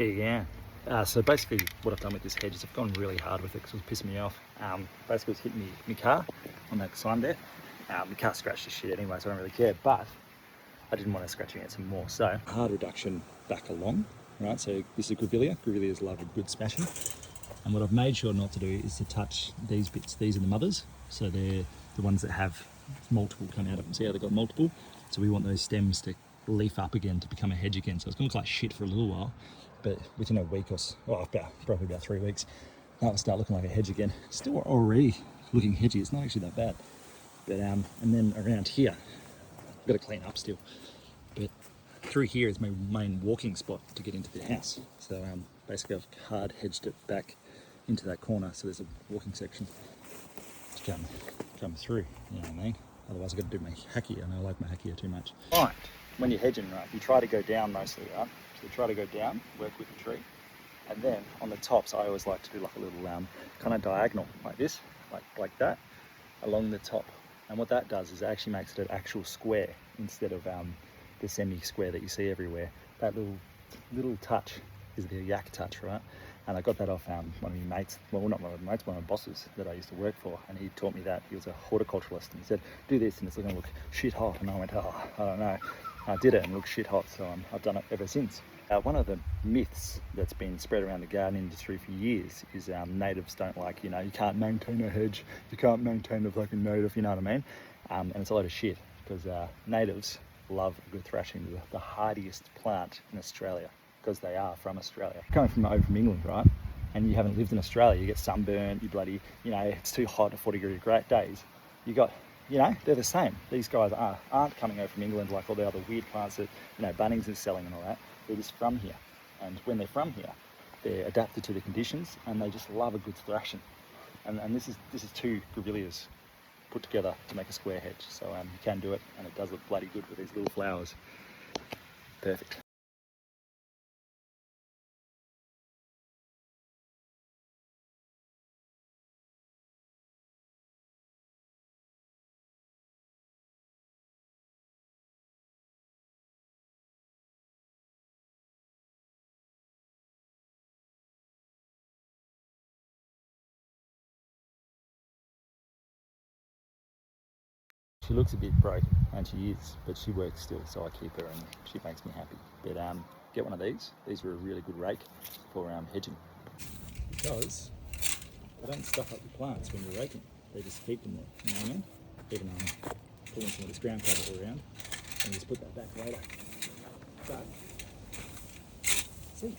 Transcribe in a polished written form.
Yeah. So basically what I've done with this hedge is I've gone really hard with it because it was pissing me off. Basically it's hitting my car on that sign there. My car scratched the shit anyway, so I don't really care, but I didn't want to scratch it some more. So hard reduction back along, right? So this is grevillea. Grevilleas love a good smashing. And what I've made sure not to do is to touch these bits. These are the mothers. So they're the ones that have multiple come out of them. See how they've got multiple? So we want those stems to leaf up again to become a hedge again. So it's going to look like shit for a little while, but within a week or so, well, probably about 3 weeks, that will start looking like a hedge again. Still already looking hedgy. It's not actually that bad. But and then around here, I've got to clean up still. But through here is my main walking spot to get into the house. So basically I've hard hedged it back into that corner, so there's a walking section to come through, you know what I mean? Otherwise I've got to do my hackier, and I like my hackier too much. Right, when you're hedging, right, you try to go down mostly, right? So you try to go down, work with the tree, and then on the tops I always like to do like a little kind of diagonal like this, like that, along the top. And what that does is it actually makes it an actual square instead of the semi-square that you see everywhere. That little touch is the yak touch, right? And I got that off one of my mates, well, not one of my mates, one of my bosses that I used to work for, and he taught me that. He was a horticulturalist, and he said, do this and it's going to look shit hot. And I went, oh, I don't know. I did it and it looked shit hot, so I've done it ever since. One of the myths that's been spread around the garden industry for years is natives don't like, you can't maintain a hedge, you can't maintain a fucking native, you know what I mean? And it's a load of shit, because natives love a good thrashing. They're the hardiest plant in Australia, because they are from Australia. Coming over from England, right, and you haven't lived in Australia, you get sunburnt, you bloody, it's too hot at 40-degree days. You got, they're the same. These guys aren't coming over from England like all the other weird plants that, Bunnings is selling and all that. They're just from here. And when they're from here, they're adapted to the conditions and they just love a good thrashing. And this is two grevilleas put together to make a square hedge. So you can do it, and it does look bloody good with these little flowers. Perfect. She looks a bit broken, and she is, but she works still, so I keep her and she makes me happy. But get one of these. These are a really good rake for hedging. Because they don't stuff up the plants when you're raking. They just keep them there, you know what I mean? Even pulling some of this ground cover around, and just put that back later. But, see,